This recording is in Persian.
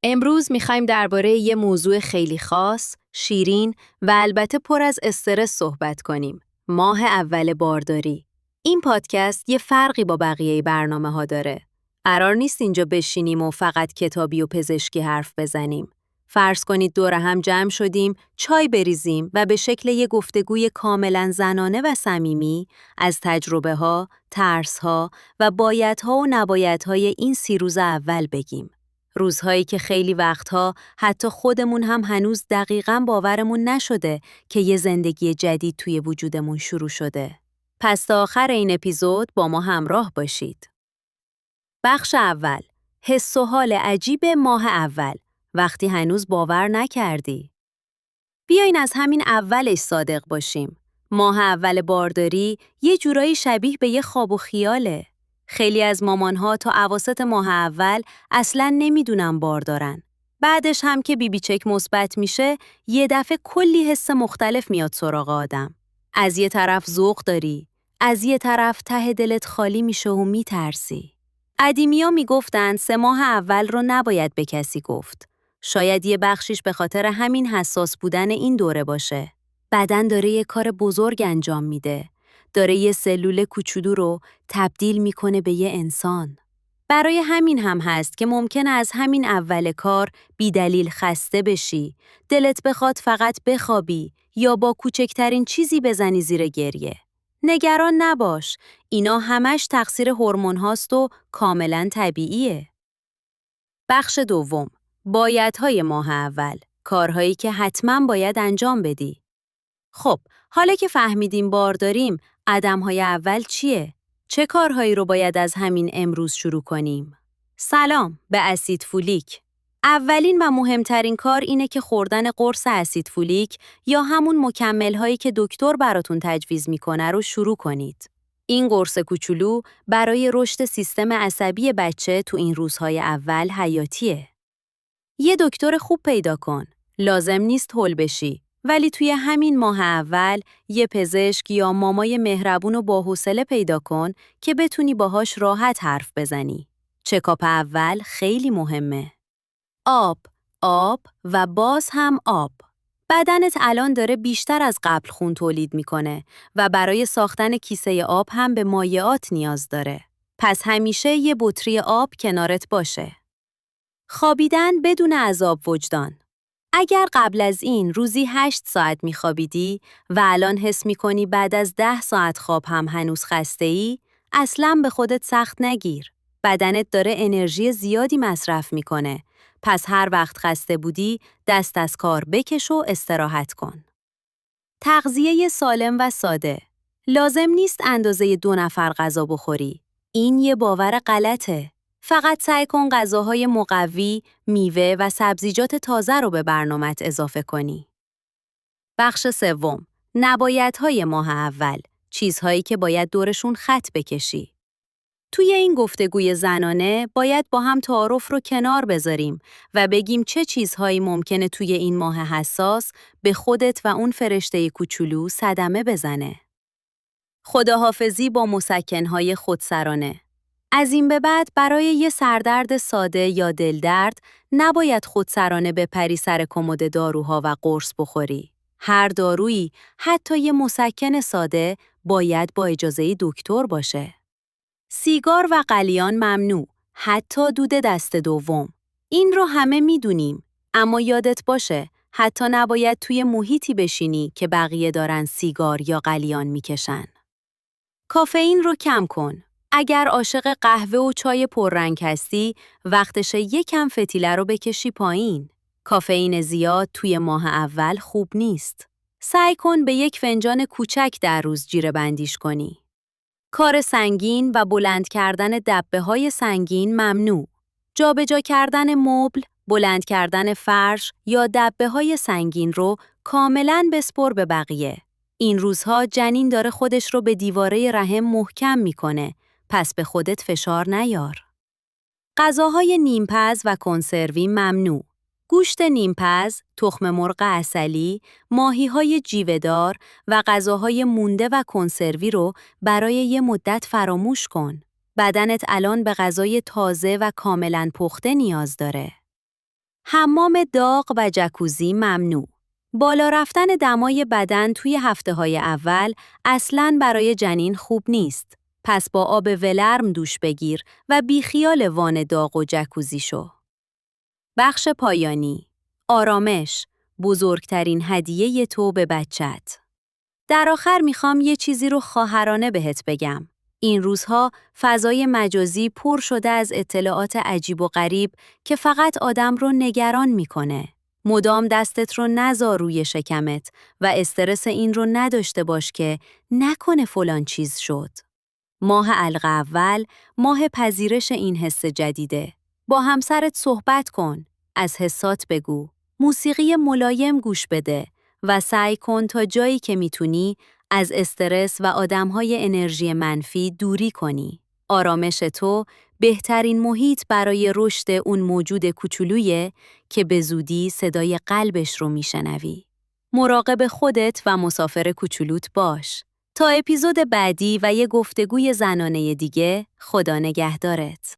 امروز میخوایم درباره یه موضوع خیلی خاص، شیرین و البته پر از استرس صحبت کنیم. ماه اول بارداری. این پادکست یه فرقی با بقیه برنامه‌ها داره. قرار نیست اینجا بشینیم و فقط کتابی و پزشکی حرف بزنیم. فرض کنید دور هم جمع شدیم، چای بریزیم و به شکل یه گفتگوی کاملاً زنانه و صمیمی از تجربه‌ها، ترس‌ها و بایدها و نبایدهای این 30 روز اول بگیم. روزهایی که خیلی وقتها حتی خودمون هم هنوز دقیقاً باورمون نشده که یه زندگی جدید توی وجودمون شروع شده. پس تا آخر این اپیزود با ما همراه باشید. بخش اول، حس و حال عجیب ماه اول، وقتی هنوز باور نکردی. بیاین از همین اولش صادق باشیم. ماه اول بارداری یه جورایی شبیه به یه خواب و خیاله. خیلی از مامانها تا اواسط ماه اول اصلاً نمیدونن بار دارن. بعدش هم که بیبی چک مثبت میشه، یه دفعه کلی حس مختلف میاد سراغ آدم. از یه طرف ذوق داری، از یه طرف ته دلت خالی میشه و میترسی. قدیمیا میگفتن 3 ماه اول رو نباید به کسی گفت. شاید یه بخشیش به خاطر همین حساس بودن این دوره باشه. بدن داره یه کار بزرگ انجام میده. داره یه سلول کوچولو رو تبدیل میکنه به یه انسان. برای همین هم هست که ممکنه از همین اول کار بی دلیل خسته بشی، دلت بخواد فقط بخوابی یا با کوچکترین چیزی بزنی زیر گریه. نگران نباش، اینا همش تقصیر هورمون هاست و کاملاً طبیعیه. بخش دوم، بایدهای ماه اول، کارهایی که حتماً باید انجام بدی. خب، حالا که فهمیدیم بار داریم، قدم‌های اول چیه؟ چه کارهایی رو باید از همین امروز شروع کنیم؟ سلام به اسید فولیک. اولین و مهمترین کار اینه که خوردن قرص اسید فولیک یا همون مکمل‌هایی که دکتر براتون تجویز میکنه رو شروع کنید. این قرص کوچولو برای رشد سیستم عصبی بچه تو این روزهای اول حیاتیه. یه دکتر خوب پیدا کن. لازم نیست هول بشی. ولی توی همین ماه اول یه پزشک یا مامای مهربون و باحوصله پیدا کن که بتونی باهاش راحت حرف بزنی. چکاپ اول خیلی مهمه. آب، آب و باز هم آب. بدنت الان داره بیشتر از قبل خون تولید میکنه و برای ساختن کیسه آب هم به مایعات نیاز داره. پس همیشه یه بطری آب کنارت باشه. خوابیدن بدون عذاب وجدان. اگر قبل از این روزی 8 ساعت میخوابیدی و الان حس میکنی بعد از 10 ساعت خواب هم هنوز خسته‌ای، اصلاً به خودت سخت نگیر. بدنت داره انرژی زیادی مصرف میکنه. پس هر وقت خسته بودی، دست از کار بکش و استراحت کن. تغذیه سالم و ساده. لازم نیست اندازه 2 نفر غذا بخوری. این یه باور غلطه. فقط سعی کن غذاهای مقوی، میوه و سبزیجات تازه رو به برنامه‌ت اضافه کنی. بخش سوم، نبایدهای ماه اول، چیزهایی که باید دورشون خط بکشی. توی این گفتگوی زنانه باید با هم تعارف رو کنار بذاریم و بگیم چه چیزهایی ممکنه توی این ماه حساس به خودت و اون فرشته کوچولو صدمه بزنه. خداحافظی با مسکن‌های خودسرانه. از این به بعد برای یه سردرد ساده یا دلدرد نباید خودسرانه بپری سر کمد داروها و قرص بخوری. هر دارویی، حتی یه مسکن ساده، باید با اجازه دکتر باشه. سیگار و قلیان ممنوع، حتی دود دست دوم. این رو همه میدونیم، اما یادت باشه، حتی نباید توی محیطی بشینی که بقیه دارن سیگار یا قلیان میکشن. کافئین رو کم کن. اگر عاشق قهوه و چای پررنگ هستی، وقتشه یکم فتیله رو بکشی پایین. کافئین زیاد توی ماه اول خوب نیست. سعی کن به 1 فنجان کوچک در روز جیره بندیش کنی. کار سنگین و بلند کردن دبه‌های سنگین ممنوع. جابجا کردن مبل، بلند کردن فرش یا دبه‌های سنگین رو کاملاً بسپر به بقیه. این روزها جنین داره خودش رو به دیواره رحم محکم میکنه، پس به خودت فشار نیار. غذاهای نیمپز و کنسروی ممنوع. گوشت نیمپز، تخم مرغ عسلی، ماهی‌های جیوه‌دار و غذاهای مونده و کنسروی رو برای یه مدت فراموش کن. بدنت الان به غذای تازه و کاملاً پخته نیاز داره. حمام داغ و جکوزی ممنوع. بالا رفتن دمای بدن توی هفته‌های اول اصلاً برای جنین خوب نیست. پس با آب ولرم دوش بگیر و بیخیال وان داغ و جکوزی شو. بخش پایانی. آرامش، بزرگترین هدیه تو به بچت. در آخر میخوام یه چیزی رو خواهرانه بهت بگم. این روزها فضای مجازی پر شده از اطلاعات عجیب و غریب که فقط آدم رو نگران میکنه. مدام دستت رو نذار روی شکمت و استرس این رو نداشته باش که نکنه فلان چیز شد. ماه علق اول، ماه پذیرش این حس جدیده. با همسرت صحبت کن، از حسات بگو، موسیقی ملایم گوش بده و سعی کن تا جایی که میتونی از استرس و آدمهای انرژی منفی دوری کنی. آرامش تو بهترین محیط برای رشد اون موجود کوچولویه که به زودی صدای قلبش رو میشنوی. مراقب خودت و مسافر کوچولوت باش. تا اپیزود بعدی و یه گفتگوی زنانه دیگه، خدا نگهدارت.